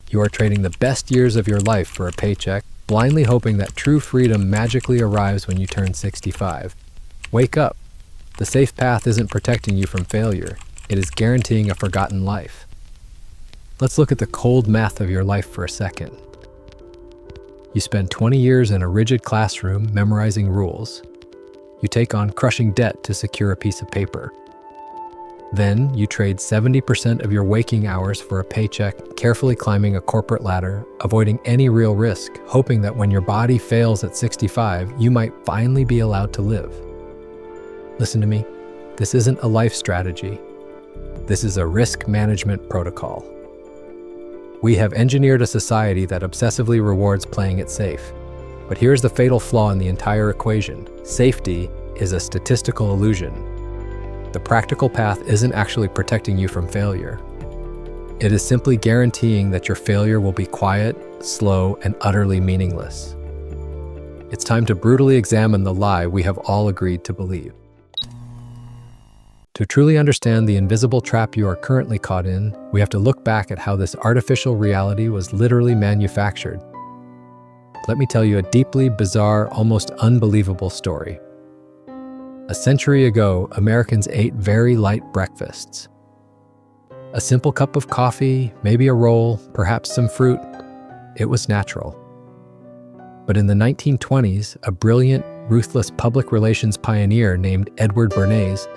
You are trading the best years of your life for a paycheck, blindly hoping that true freedom magically arrives when you turn 65. Wake up. The safe path isn't protecting you from failure. It is guaranteeing a forgotten life. Let's look at the cold math of your life for a second. You spend 20 years in a rigid classroom memorizing rules. You take on crushing debt to secure a piece of paper. Then you trade 70% of your waking hours for a paycheck, carefully climbing a corporate ladder, avoiding any real risk, hoping that when your body fails at 65, you might finally be allowed to live. Listen to me. This isn't a life strategy. This is a risk management protocol. We have engineered a society that obsessively rewards playing it safe. But here's the fatal flaw in the entire equation. Safety is a statistical illusion. The practical path isn't actually protecting you from failure. It is simply guaranteeing that your failure will be quiet, slow, and utterly meaningless. It's time to brutally examine the lie we have all agreed to believe. To truly understand the invisible trap you are currently caught in, we have to look back at how this artificial reality was literally manufactured. Let me tell you a deeply bizarre, almost unbelievable story. A century ago, Americans ate very light breakfasts. A simple cup of coffee, maybe a roll, perhaps some fruit. It was natural. But in the 1920s, a brilliant, ruthless public relations pioneer named Edward Bernays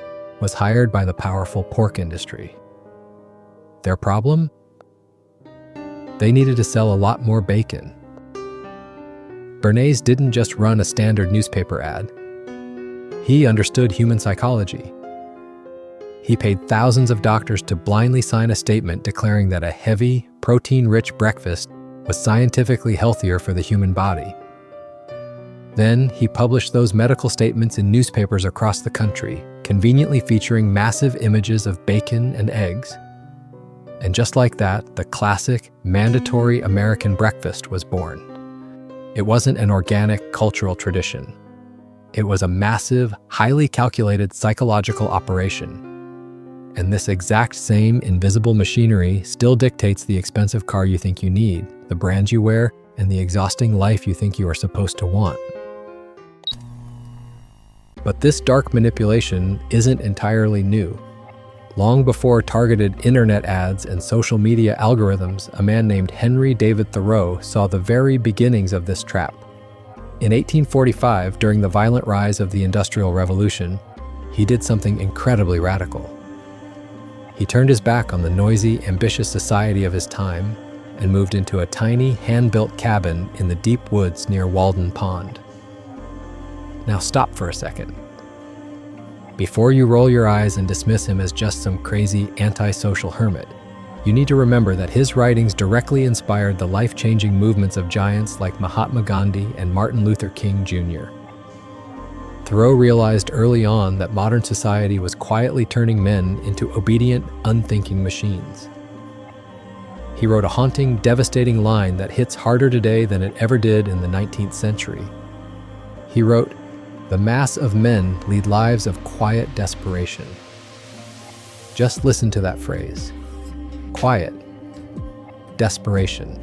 was hired by the powerful pork industry. Their problem? They needed to sell a lot more bacon. Bernays didn't just run a standard newspaper ad. He understood human psychology. He paid thousands of doctors to blindly sign a statement declaring that a heavy, protein-rich breakfast was scientifically healthier for the human body. Then he published those medical statements in newspapers across the country, conveniently featuring massive images of bacon and eggs. And just like that, the classic, mandatory American breakfast was born. It wasn't an organic cultural tradition. It was a massive, highly calculated psychological operation. And this exact same invisible machinery still dictates the expensive car you think you need, the brand you wear, and the exhausting life you think you are supposed to want. But this dark manipulation isn't entirely new. Long before targeted internet ads and social media algorithms, a man named Henry David Thoreau saw the very beginnings of this trap. In 1845, during the violent rise of the Industrial Revolution, he did something incredibly radical. He turned his back on the noisy, ambitious society of his time and moved into a tiny, hand-built cabin in the deep woods near Walden Pond. Now stop for a second. Before you roll your eyes and dismiss him as just some crazy, antisocial hermit, you need to remember that his writings directly inspired the life-changing movements of giants like Mahatma Gandhi and Martin Luther King Jr. Thoreau realized early on that modern society was quietly turning men into obedient, unthinking machines. He wrote a haunting, devastating line that hits harder today than it ever did in the 19th century. He wrote, "The mass of men lead lives of quiet desperation." Just listen to that phrase. Quiet. Desperation.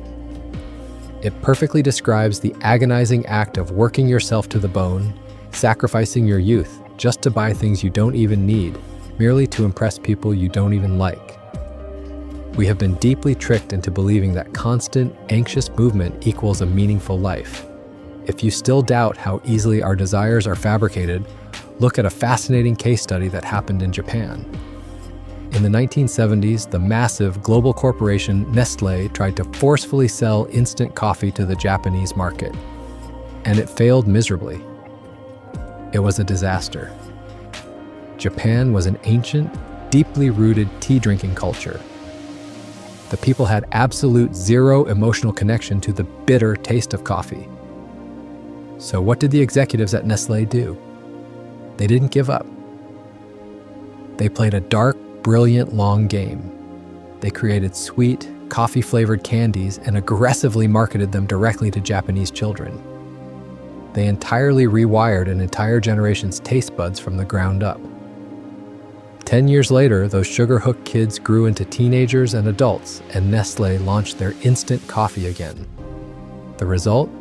It perfectly describes the agonizing act of working yourself to the bone, sacrificing your youth just to buy things you don't even need, merely to impress people you don't even like. We have been deeply tricked into believing that constant, anxious movement equals a meaningful life. If you still doubt how easily our desires are fabricated, look at a fascinating case study that happened in Japan. In the 1970s, the massive global corporation Nestlé tried to forcefully sell instant coffee to the Japanese market, and it failed miserably. It was a disaster. Japan was an ancient, deeply rooted tea-drinking culture. The people had absolute zero emotional connection to the bitter taste of coffee. So what did the executives at Nestlé do? They didn't give up. They played a dark, brilliant long game. They created sweet, coffee-flavored candies and aggressively marketed them directly to Japanese children. They entirely rewired an entire generation's taste buds from the ground up. 10 years later, those sugar-hooked kids grew into teenagers and adults, and Nestlé launched their instant coffee again. The result?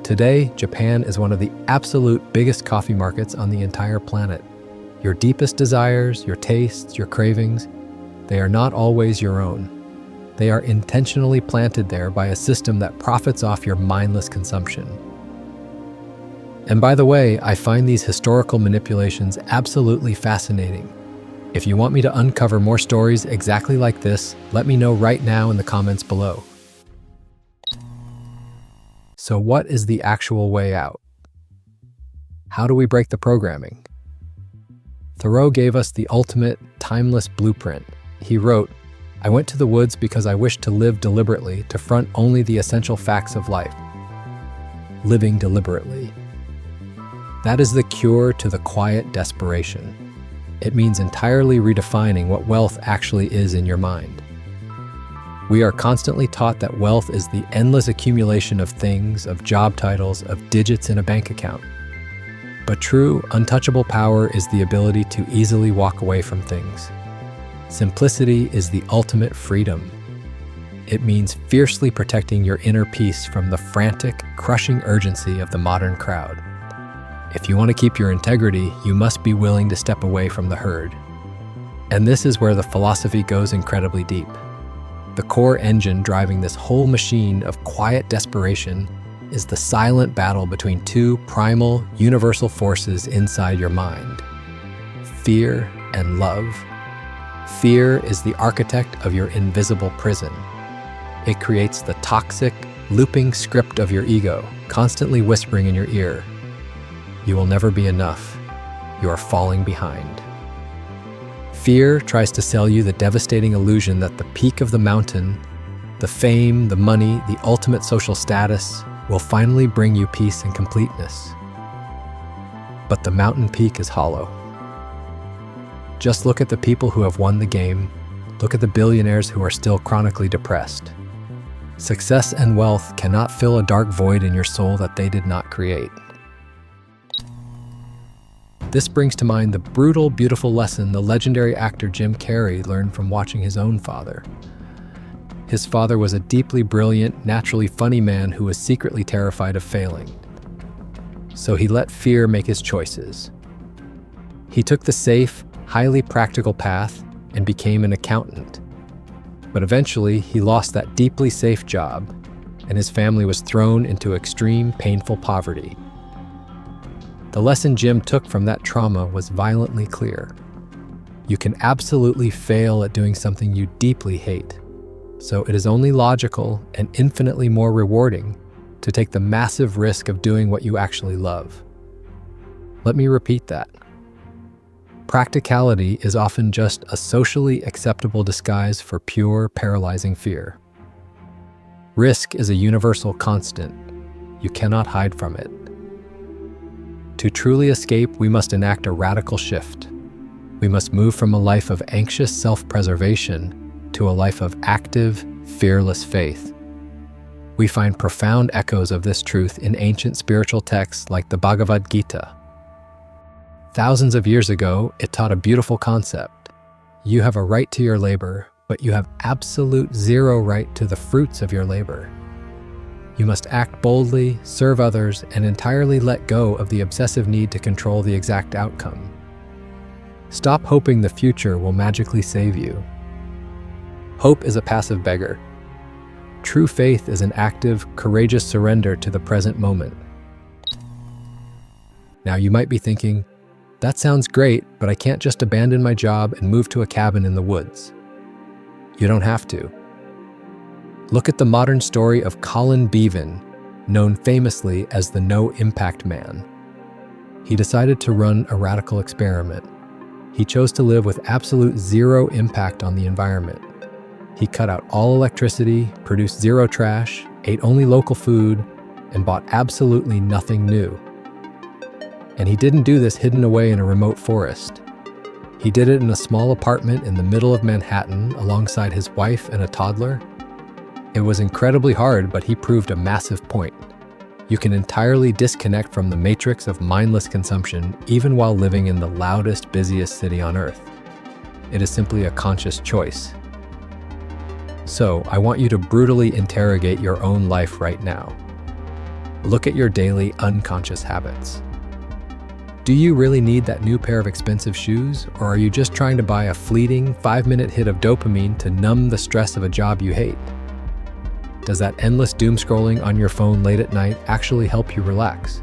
Today, Japan is one of the absolute biggest coffee markets on the entire planet. Your deepest desires, your tastes, your cravings, they are not always your own. They are intentionally planted there by a system that profits off your mindless consumption. And by the way, I find these historical manipulations absolutely fascinating. If you want me to uncover more stories exactly like this, let me know right now in the comments below. So what is the actual way out? How do we break the programming? Thoreau gave us the ultimate, timeless blueprint. He wrote, "I went to the woods because I wished to live deliberately, to front only the essential facts of life." Living deliberately. That is the cure to the quiet desperation. It means entirely redefining what wealth actually is in your mind. We are constantly taught that wealth is the endless accumulation of things, of job titles, of digits in a bank account. But true, untouchable power is the ability to easily walk away from things. Simplicity is the ultimate freedom. It means fiercely protecting your inner peace from the frantic, crushing urgency of the modern crowd. If you want to keep your integrity, you must be willing to step away from the herd. And this is where the philosophy goes incredibly deep. The core engine driving this whole machine of quiet desperation is the silent battle between two primal, universal forces inside your mind: fear and love. Fear is the architect of your invisible prison. It creates the toxic, looping script of your ego, constantly whispering in your ear, "You will never be enough. You are falling behind." Fear tries to sell you the devastating illusion that the peak of the mountain, the fame, the money, the ultimate social status, will finally bring you peace and completeness. But the mountain peak is hollow. Just look at the people who have won the game. Look at the billionaires who are still chronically depressed. Success and wealth cannot fill a dark void in your soul that they did not create. This brings to mind the brutal, beautiful lesson the legendary actor Jim Carrey learned from watching his own father. His father was a deeply brilliant, naturally funny man who was secretly terrified of failing. So he let fear make his choices. He took the safe, highly practical path and became an accountant. But eventually, he lost that deeply safe job, and his family was thrown into extreme, painful poverty. The lesson Jim took from that trauma was violently clear. You can absolutely fail at doing something you deeply hate. So it is only logical and infinitely more rewarding to take the massive risk of doing what you actually love. Let me repeat that. Practicality is often just a socially acceptable disguise for pure, paralyzing fear. Risk is a universal constant. You cannot hide from it. To truly escape, we must enact a radical shift. We must move from a life of anxious self-preservation to a life of active, fearless faith. We find profound echoes of this truth in ancient spiritual texts like the Bhagavad Gita. Thousands of years ago, it taught a beautiful concept. You have a right to your labor, but you have absolute zero right to the fruits of your labor. You must act boldly, serve others, and entirely let go of the obsessive need to control the exact outcome. Stop hoping the future will magically save you. Hope is a passive beggar. True faith is an active, courageous surrender to the present moment. Now you might be thinking, that sounds great, but I can't just abandon my job and move to a cabin in the woods. You don't have to. Look at the modern story of Colin Beavan, known famously as the no-impact man. He decided to run a radical experiment. He chose to live with absolute zero impact on the environment. He cut out all electricity, produced zero trash, ate only local food, and bought absolutely nothing new. And he didn't do this hidden away in a remote forest. He did it in a small apartment in the middle of Manhattan alongside his wife and a toddler. It was incredibly hard, but he proved a massive point. You can entirely disconnect from the matrix of mindless consumption even while living in the loudest, busiest city on Earth. It is simply a conscious choice. So, I want you to brutally interrogate your own life right now. Look at your daily unconscious habits. Do you really need that new pair of expensive shoes, or are you just trying to buy a fleeting 5-minute hit of dopamine to numb the stress of a job you hate? Does that endless doom scrolling on your phone late at night actually help you relax?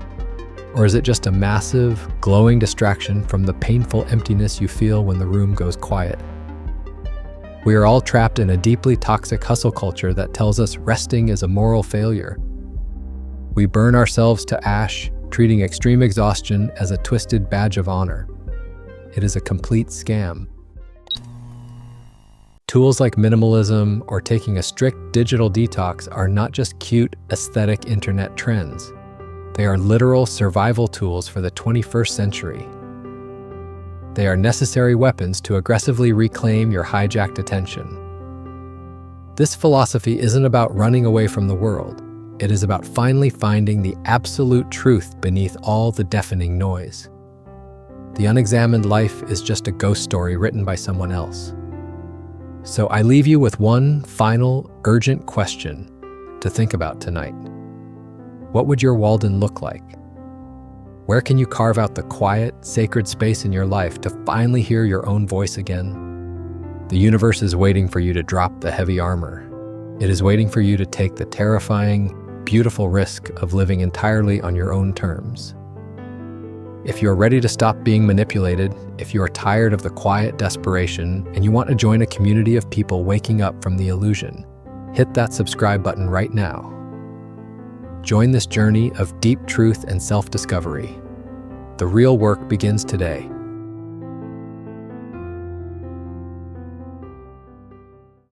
Or is it just a massive, glowing distraction from the painful emptiness you feel when the room goes quiet? We are all trapped in a deeply toxic hustle culture that tells us resting is a moral failure. We burn ourselves to ash, treating extreme exhaustion as a twisted badge of honor. It is a complete scam. Tools like minimalism or taking a strict digital detox are not just cute, aesthetic internet trends. They are literal survival tools for the 21st century. They are necessary weapons to aggressively reclaim your hijacked attention. This philosophy isn't about running away from the world. It is about finally finding the absolute truth beneath all the deafening noise. The unexamined life is just a ghost story written by someone else. So I leave you with one final, urgent question to think about tonight. What would your Walden look like? Where can you carve out the quiet, sacred space in your life to finally hear your own voice again? The universe is waiting for you to drop the heavy armor. It is waiting for you to take the terrifying, beautiful risk of living entirely on your own terms. If you're ready to stop being manipulated, if you are tired of the quiet desperation, and you want to join a community of people waking up from the illusion, hit that subscribe button right now. Join this journey of deep truth and self-discovery. The real work begins today.